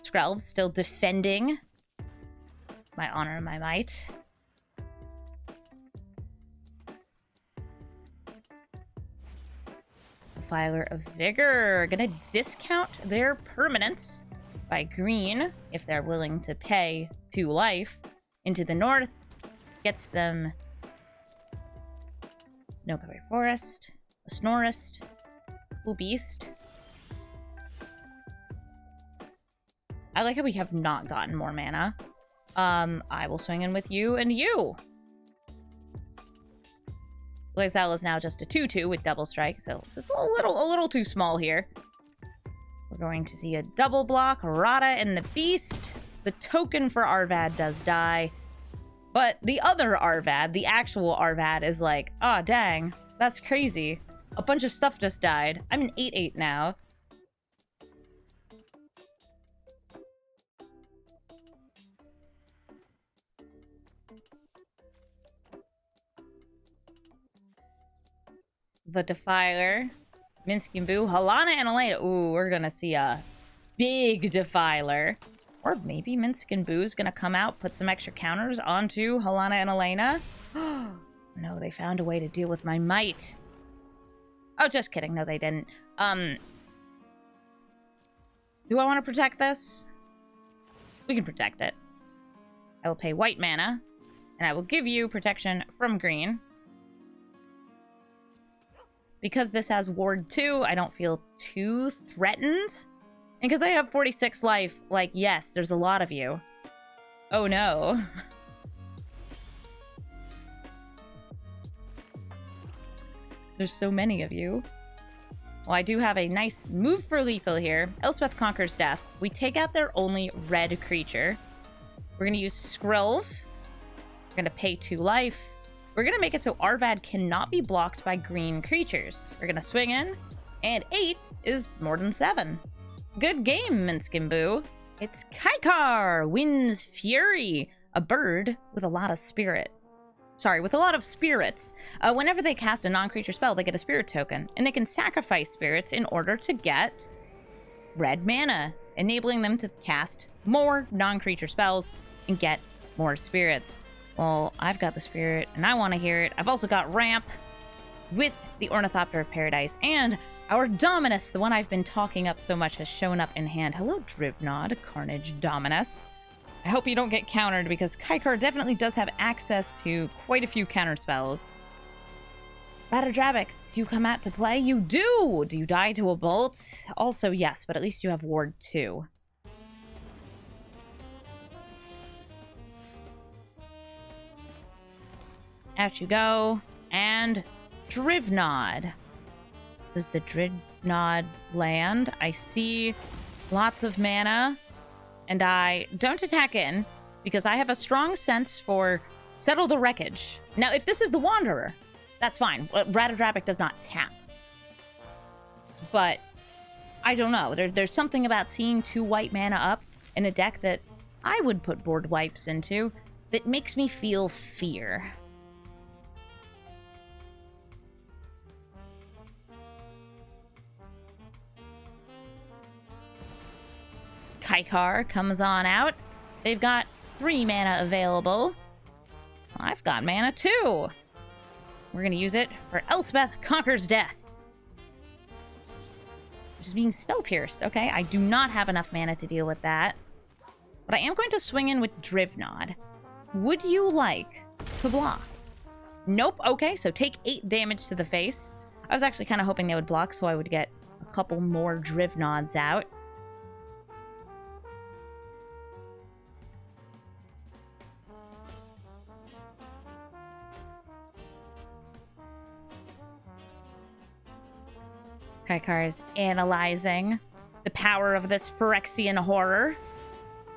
Skrelv's still defending. My honor and my might. Filer of Vigor. Gonna discount their permanence by green, if they're willing to pay 2 life. Into the north. Gets them Snow-covered Forest, a Snorist, Blue Beast. I like how we have not gotten more mana. I will swing in with you and you. Lae'zel is now just a 2/2 with double strike, so just a little too small here. We're going to see a double block, Rata and the Beast. The token for Arvad does die. But the other Arvad, the actual Arvad, is like, oh dang, that's crazy. A bunch of stuff just died. I'm an 8/8 now. The Defiler, Minsc Boo, Halana, and Elena. Ooh, we're gonna see a big Defiler. Or maybe Minsc Boo's gonna come out, put some extra counters onto Halana and Elena. No, they found a way to deal with my might. Oh, just kidding. No, they didn't. Do I want to protect this? We can protect it. I will pay white mana, and I will give you protection from green. Because this has Ward 2, I don't feel too threatened. And because I have 46 life, like, yes, there's a lot of you. Oh no. There's so many of you. Well, I do have a nice move for lethal here. Elspeth Conquers Death. We take out their only red creature. We're going to use Skrelv. We're going to pay 2 life. We're going to make it so Arvad cannot be blocked by green creatures. We're going to swing in, and 8 is more than 7. Good game, Minsc Boo. It's Cathar, Wind's Fury, a bird with a lot of spirit. Sorry, with a lot of spirits. Whenever they cast a non-creature spell, they get a spirit token, and they can sacrifice spirits in order to get red mana, enabling them to cast more non-creature spells and get more spirits. Well, I've got the spirit, and I want to hear it. I've also got Ramp with the Ornithopter of Paradise, and our Dominus, the one I've been talking up so much, has shown up in hand. Hello, Drivnod, Carnage Dominus. I hope you don't get countered, because Cathar definitely does have access to quite a few counter spells. Ratadrabik, do you come out to play? You do! Do you die to a bolt? Also, yes, but at least you have Ward 2. Out you go. And Drivnod. Does the Drivnod land? I see lots of mana. And I don't attack in, because I have a strong sense for Settle the Wreckage. Now, if this is the Wanderer, that's fine. Ratadrabik does not tap. But, I don't know. There's something about seeing 2 white mana up in a deck that I would put board wipes into that makes me feel fear. Cathar comes on out. They've got 3 mana available. I've got mana too. We're going to use it for Elspeth Conquers Death. Which is being spell pierced. Okay, I do not have enough mana to deal with that. But I am going to swing in with Drivnod. Would you like to block? Nope. Okay, so take 8 damage to the face. I was actually kind of hoping they would block so I would get a couple more Drivnods out. Cathar is analyzing the power of this Phyrexian horror.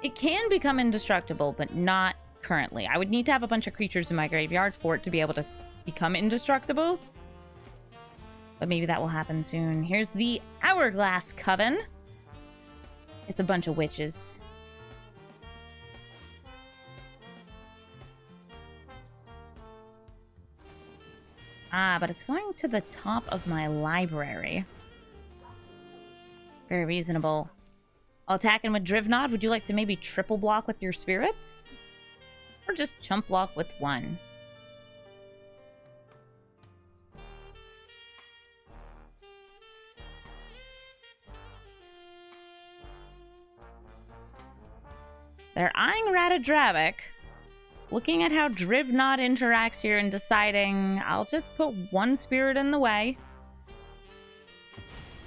It can become indestructible, but not currently. I would need to have a bunch of creatures in my graveyard for it to be able to become indestructible. But maybe that will happen soon. Here's the Hourglass Coven. It's a bunch of witches. Ah, but it's going to the top of my library. Very reasonable. I'll attack in with Drivnod. Would you like to maybe triple block with your spirits? Or just chump block with one? They're eyeing Ratadrabik, looking at how Drivnod interacts here and deciding, I'll just put one spirit in the way.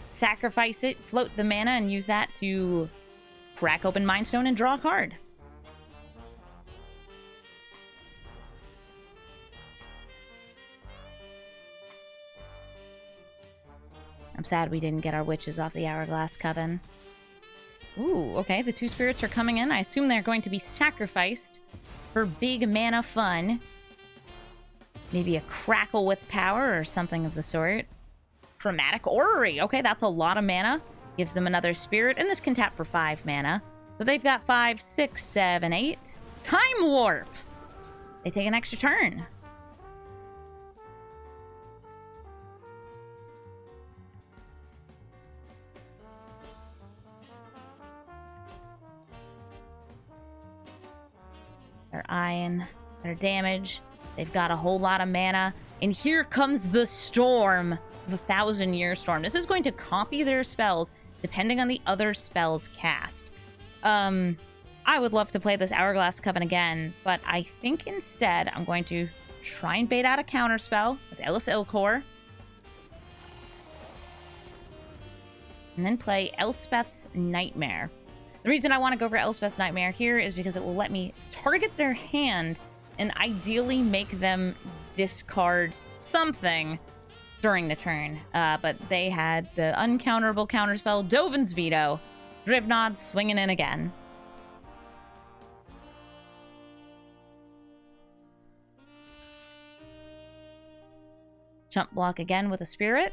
Sacrifice it, float the mana, and use that to crack open Mind Stone and draw a card. I'm sad we didn't get our witches off the Hourglass Coven. Ooh, okay, the two spirits are coming in. I assume they're going to be sacrificed for big mana fun. Maybe a Crackle with Power or something of the sort. Chromatic Orrery. Okay, that's a lot of mana. Gives them another spirit, and this can tap for 5 mana. So they've got 5, 6, 7, 8. Time Warp! They take an extra turn. They're eyeing their damage. They've got a whole lot of mana. And here comes the Storm. The 1,000-Year Storm. This is going to copy their spells depending on the other spells cast. I would love to play this Hourglass Coven again, but I think instead I'm going to try and bait out a counterspell with Elis Ilkor. And then play Elspeth's Nightmare. The reason I want to go for Elspeth's Nightmare here is because it will let me target their hand and ideally make them discard something during the turn. But they had the uncounterable counterspell, Dovin's Veto. Drivnods swinging in again. Chump block again with a spirit.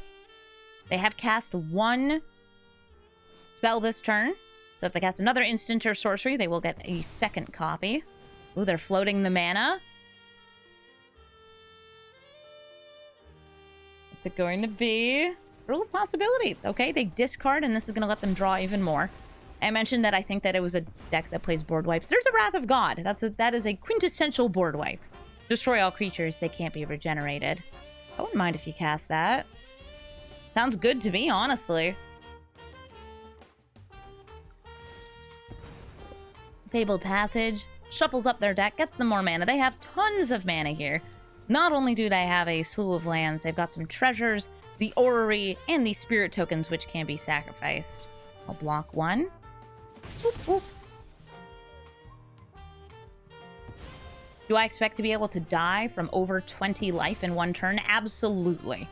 They have cast one spell this turn. So if they cast another instant or sorcery, they will get a second copy. Ooh, they're floating the mana. What's it going to be? Rule of possibility. Okay, they discard, and this is going to let them draw even more. I mentioned that I think that it was a deck that plays board wipes. There's a Wrath of God. That is a quintessential board wipe. Destroy all creatures. They can't be regenerated. I wouldn't mind if you cast that. Sounds good to me, honestly. Fabled Passage shuffles up their deck, gets them more mana. They have tons of mana here. Not only do they have a slew of lands, they've got some treasures, the orrery, and the spirit tokens, which can be sacrificed. I'll block one. Boop, boop. Do I expect to be able to die from over 20 life in one turn? Absolutely.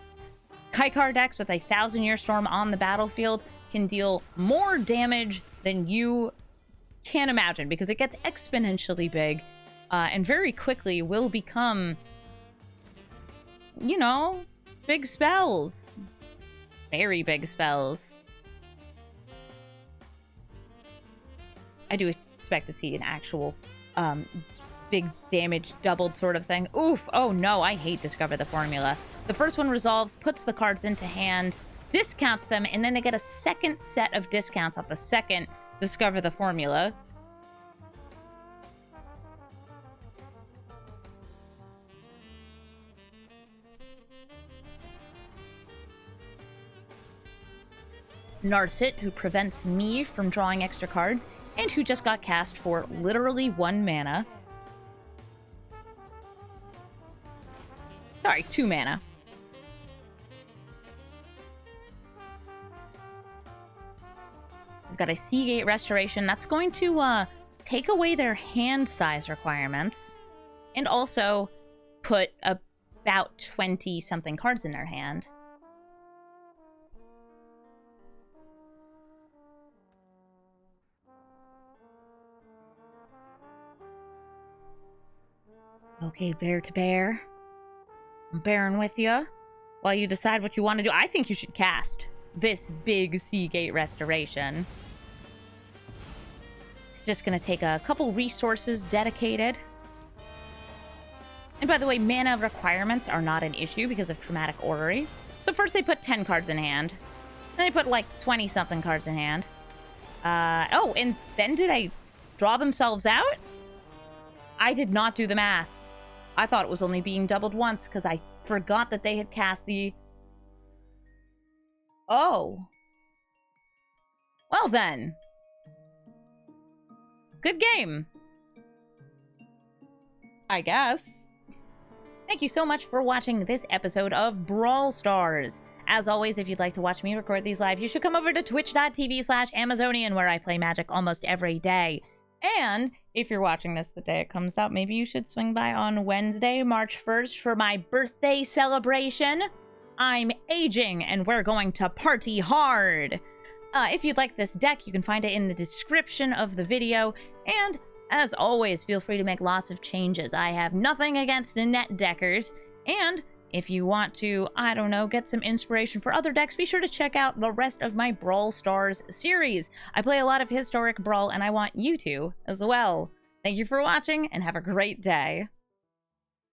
Cathar decks with a 1,000-Year Storm on the battlefield can deal more damage than you can imagine, because it gets exponentially big and very quickly will become, you know, big spells. Very big spells. I do expect to see an actual big damage doubled sort of thing. Oof! Oh no, I hate Discover the Formula. The first one resolves, puts the cards into hand, discounts them, and then they get a second set of discounts off the second Discover the Formula. Narset, who prevents me from drawing extra cards, and who just got cast for literally 1 mana. Sorry, 2 mana. We've got a Seagate Restoration. That's going to take away their hand size requirements, and also put about 20-something cards in their hand. Okay, bear to bear. I'm bearing with you while you decide what you want to do. I think you should cast this big Seagate restoration. It's just going to take a couple resources dedicated. And by the way, mana requirements are not an issue because of Chromatic Orrery. So first they put 10 cards in hand. Then they put like 20-something cards in hand. Oh, and then did they draw themselves out? I did not do the math. I thought it was only being doubled once because I forgot that they had cast the... Oh. Well then. Good game. I guess. Thank you so much for watching this episode of Brawl Stars. As always, if you'd like to watch me record these live, you should come over to twitch.tv/Amazonian, where I play Magic almost every day. And if you're watching this the day it comes out, maybe you should swing by on Wednesday, March 1st, for my birthday celebration. I'm aging, and we're going to party hard. If you'd like this deck, you can find it in the description of the video. And as always, feel free to make lots of changes. I have nothing against net deckers. And if you want to, I don't know, get some inspiration for other decks, be sure to check out the rest of my Brawl Stars series. I play a lot of historic Brawl, and I want you to as well. Thank you for watching, and have a great day.